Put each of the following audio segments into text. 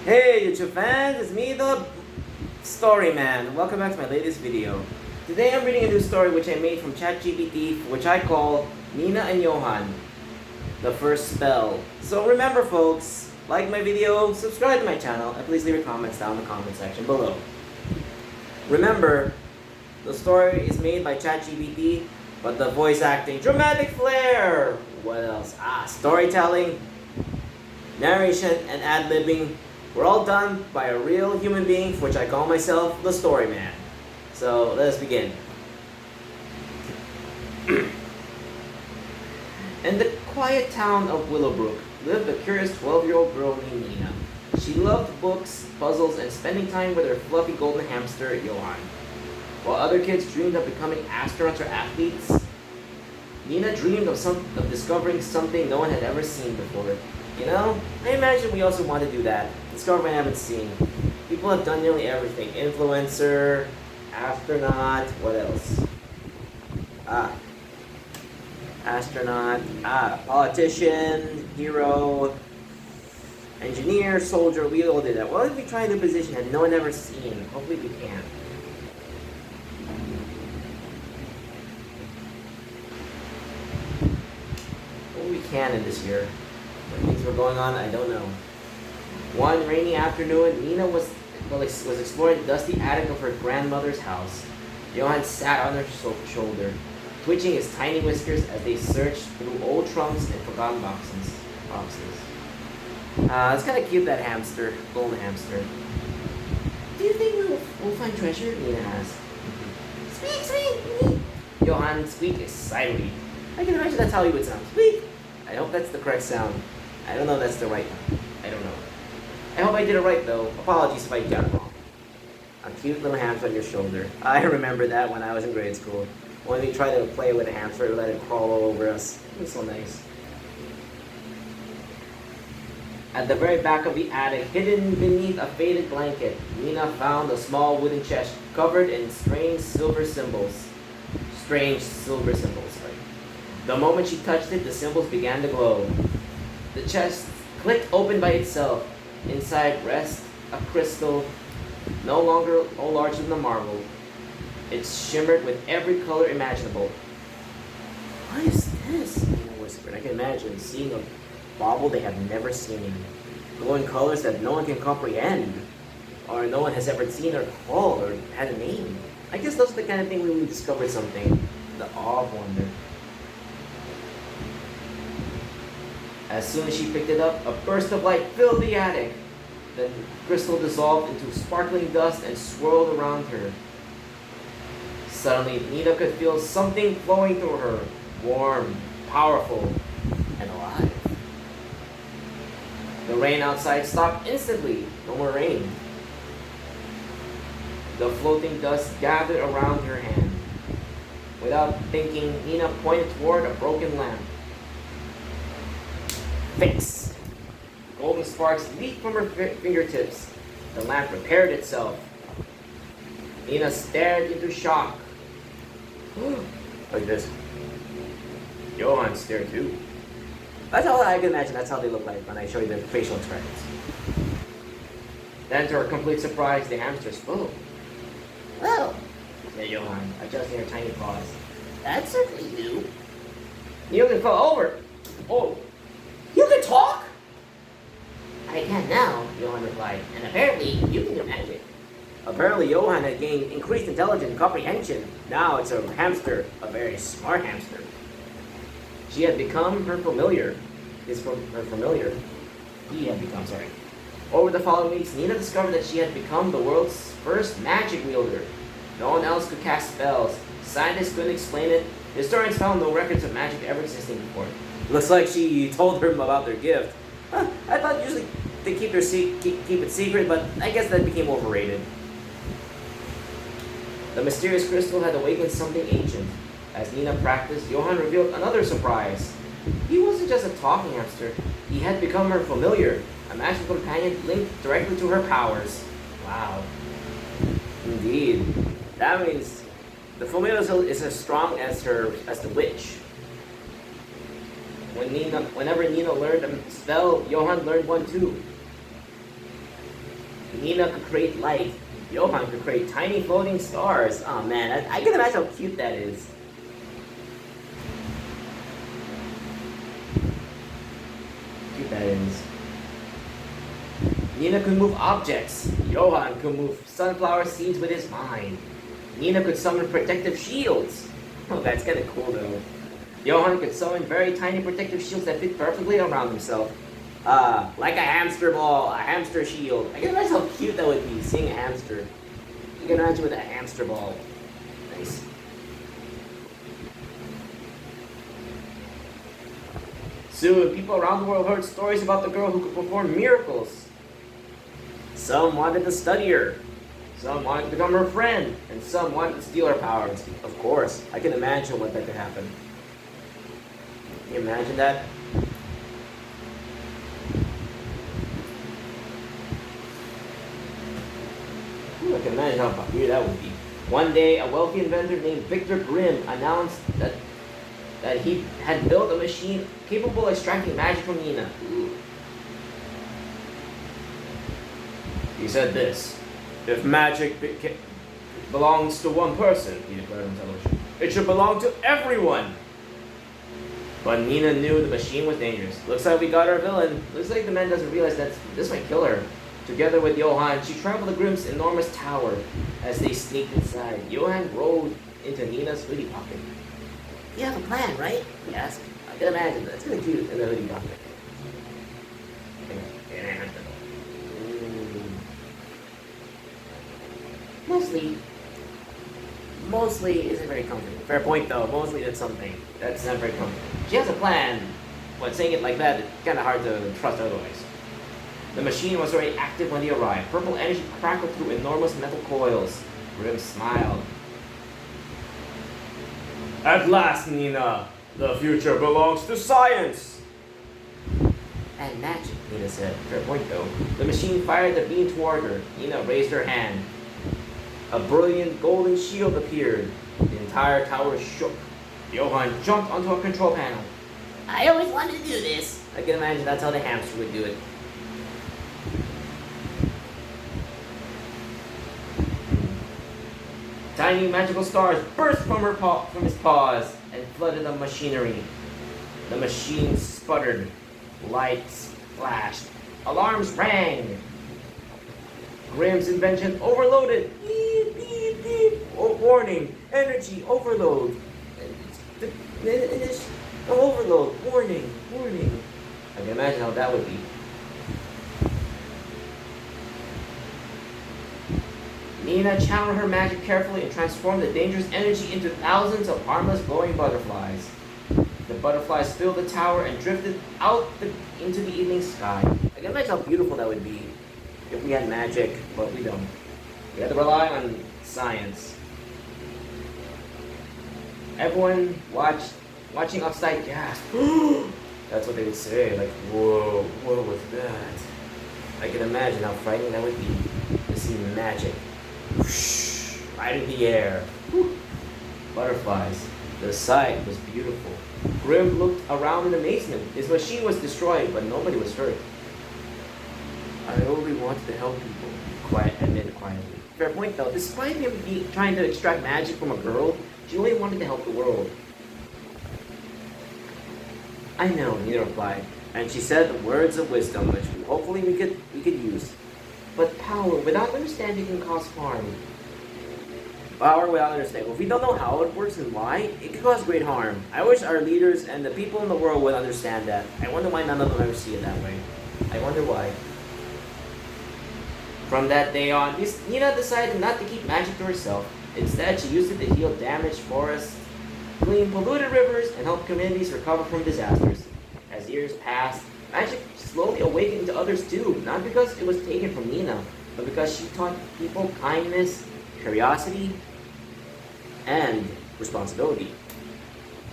Hey YouTube fans, it's me the Story Man. Welcome back to my latest video. Today I'm reading a new story which I made from Chat GPT, which I call Nina and Johanne, the first spell. So remember folks, like my video, subscribe to my channel, and please leave your comments down in the comment section below. Remember, the story is made by Chat GPT, but the voice acting, dramatic flair. What else? Storytelling, narration, and ad-libbing were all done by a real human being, for which I call myself the Story Man. So let us begin. In the quiet town of Willowbrook lived a curious 12-year-old girl named Nina. She loved books, puzzles, and spending time with her fluffy golden hamster, Johanne. While other kids dreamed of becoming astronauts or athletes, Nina dreamed of discovering something no one had ever seen before. You know, I imagine we also want to do that. Discover what I haven't seen. People have done nearly everything. Influencer, astronaut, what else? Astronaut, politician, hero, engineer, soldier, we all did that. What if we try a new position that no one ever seen? Hopefully we can. Hopefully we can in this year. When things were going on, I don't know. One rainy afternoon, Nina was exploring the dusty attic of her grandmother's house. Johanne sat on her shoulder, twitching his tiny whiskers as they searched through old trunks and forgotten boxes. It's kind of cute, that hamster, golden hamster. Do you think we'll find treasure? Nina asked. Squeak, squeak! Johanne squeaked excitedly. I can imagine that's how he would sound. Squeak! I hope that's the correct sound. I don't know if that's the right one. I don't know. I hope I did it right though. Apologies if I got it wrong. A cute little hamster on your shoulder. I remember that when I was in grade school. When we tried to play with a hamster, we let it crawl all over us. It was so nice. At the very back of the attic, hidden beneath a faded blanket, Nina found a small wooden chest covered in strange silver symbols. The moment she touched it, the symbols began to glow. The chest clicked open by itself. Inside rests a crystal, no larger than a marble. It shimmered with every color imaginable. What is this? Nina whispered. I can imagine seeing a bauble they have never seen. Glowing colors that no one can comprehend, or no one has ever seen or called or had a name. I guess those are the kind of thing when we discover something. The awe of wonder. As soon as she picked it up, a burst of light filled the attic. The crystal dissolved into sparkling dust and swirled around her. Suddenly, Nina could feel something flowing through her, warm, powerful, and alive. The rain outside stopped instantly. No more rain. The floating dust gathered around her hand. Without thinking, Nina pointed toward a broken lamp. Fix! Golden sparks leaped from her fingertips. The lamp repaired itself. Nina stared into shock. Like this. Johanne stared too. That's how I can imagine that's how they look like when I show you their facial expressions. Then to her complete surprise, the hamster spoke. Well, said Johanne, adjusting her tiny paws. That's certainly new. Nina fell over. Oh, you can talk? I can now, Johanne replied, and apparently you can do magic. Apparently Johanne had gained increased intelligence and comprehension. Now it's a hamster, a very smart hamster. She had become her familiar. He had become, sorry. Over the following weeks, Nina discovered that she had become the world's first magic wielder. No one else could cast spells. Scientists couldn't explain it. Historians found no records of magic ever existing before. Looks like she told her about their gift. I thought usually they keep it secret, but I guess that became overrated. The mysterious crystal had awakened something ancient. As Nina practiced, Johanne revealed another surprise. He wasn't just a talking hamster. He had become her familiar, a magical companion linked directly to her powers. Wow. Indeed. That means the familiar is as strong as the witch. Whenever Nina learned a spell, Johanne learned one too. Nina could create light. Johann could create tiny floating stars. Oh man, I can imagine how cute that is. Cute that is. Nina could move objects. Johann could move sunflower seeds with his mind. Nina could summon protective shields. Oh, that's kind of cool though. Johann could summon very tiny protective shields that fit perfectly around himself. Like a hamster ball, a hamster shield. I can imagine how cute that would be, seeing a hamster. You can imagine with a hamster ball. Nice. Soon, people around the world heard stories about the girl who could perform miracles. Some wanted to study her. Some wanted to become her friend. And some wanted to steal her powers. Of course, I can imagine what that could happen. Can you imagine that? Ooh, I can imagine how weird that would be. One day, a wealthy inventor named Victor Grimm announced that he had built a machine capable of extracting magic from Nina. Ooh. He said this: "If magic belongs to one person," he declared on television, "it should belong to everyone." But Nina knew the machine was dangerous. Looks like we got our villain. Looks like the man doesn't realize that this might kill her. Together with Johann, she traveled to Grimm's enormous tower. As they sneaked inside, Johann rode into Nina's hoodie pocket. "You have a plan, right?" he asked. I can imagine that. It's kind of cute in the hoodie pocket. Mostly isn't very comfortable. Fair point though, mostly that's something. That's not very comfortable. She has a plan, but saying it like that, it's kind of hard to trust otherwise. The machine was already active when they arrived. Purple energy crackled through enormous metal coils. Grimm smiled. "At last, Nina, the future belongs to science." "And magic," Nina said. Fair point though. The machine fired the beam toward her. Nina raised her hand. A brilliant golden shield appeared. The entire tower shook. Johann jumped onto a control panel. "I always wanted to do this." I can imagine that's how the hamster would do it. Tiny magical stars burst from his paws and flooded the machinery. The machine sputtered. Lights flashed. Alarms rang. Grimm's invention overloaded. Beep, beep, beep. Oh, warning. Energy overload. Overload. Warning. Warning. I can imagine how that would be. Nina channeled her magic carefully and transformed the dangerous energy into thousands of harmless glowing butterflies. The butterflies filled the tower and drifted into the evening sky. I can imagine how beautiful that would be if we had magic, but we don't. We have to rely on science. Everyone watching outside gasped. That's what they would say, like, "Whoa, what was that?" I can imagine how frightening that would be to see magic right in the air. Butterflies. The sight was beautiful. Grimm looked around in amazement. His machine was destroyed, but nobody was hurt. "I only wanted to help people," he admitted quietly. Fair point though. Despite him trying to extract magic from a girl, she only wanted to help the world. "I know," Nina replied, and she said the words of wisdom, which hopefully we could use. "But power without understanding can cause harm." Power without understanding. If we don't know how it works and why, it can cause great harm. I wish our leaders and the people in the world would understand that. I wonder why none of them ever see it that way. I wonder why. From that day on, Nina decided not to keep magic to herself. Instead, she used it to heal damaged forests, clean polluted rivers, and help communities recover from disasters. As years passed, magic slowly awakened to others too, not because it was taken from Nina, but because she taught people kindness, curiosity, and responsibility.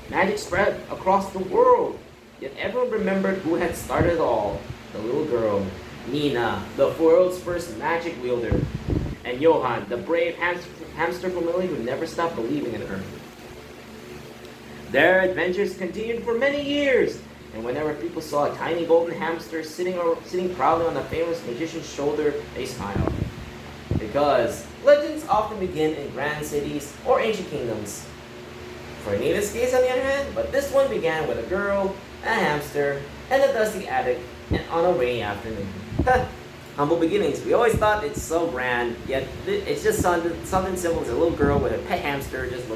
Magic spread across the world, yet everyone remembered who had started it all: the little girl, Nina, the world's first magic wielder, and Johann, the brave hamster family who never stopped believing in her. Their adventures continued for many years, And whenever people saw a tiny golden hamster sitting proudly on the famous magician's shoulder, they smiled. Because legends often begin in grand cities or ancient kingdoms. For Nina's case, on the other hand, but this one began with a girl, a hamster, and a dusty attic, and on a rainy afternoon. Humble beginnings. We always thought it's so grand, yet it's just something simple as a little girl with a pet hamster just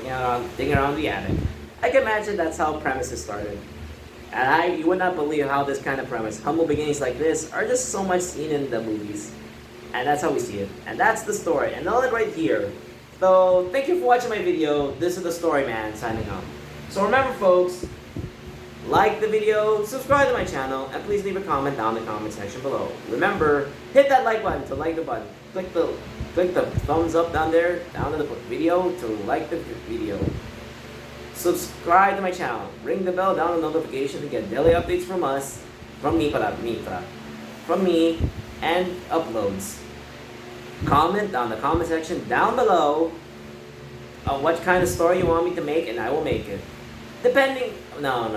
digging around the attic. I can imagine that's how premises started. And you would not believe how this kind of premise, humble beginnings like this, are just so much seen in the movies. And that's how we see it. And that's the story. And all that right here. So, thank you for watching my video. This is the Story Man signing off. So remember folks, like the video, subscribe to my channel, and please leave a comment down in the comment section below. Remember, hit that like button to like the button. Click the thumbs up down there, down in the video to like the video. Subscribe to my channel. Ring the bell down on notification to get daily updates from us, from me, and uploads. Comment down in the comment section down below on what kind of story you want me to make, and I will make it. No.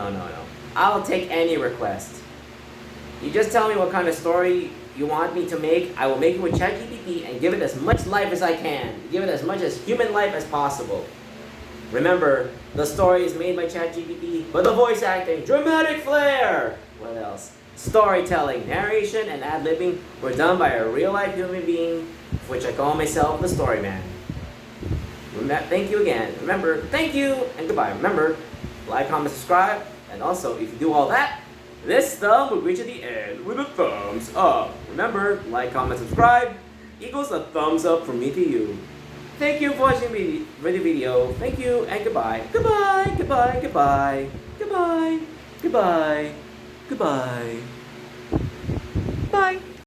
I'll take any request. You just tell me what kind of story you want me to make. I will make it with Chat GPT and give it as much life as I can. Give it as much as human life as possible. Remember, the story is made by Chat GPT, but the voice acting, dramatic flair. What else? Storytelling, narration, and ad-libbing were done by a real-life human being, which I call myself the Story Man. Thank you again. Remember, thank you and goodbye. Remember, like, comment, subscribe, and also, if you do all that, this thumb will reach at the end with a thumbs up. Remember, like, comment, subscribe equals a thumbs up from me to you. Thank you for watching the video. Thank you and goodbye. Goodbye, goodbye, goodbye, goodbye, goodbye, goodbye. Bye.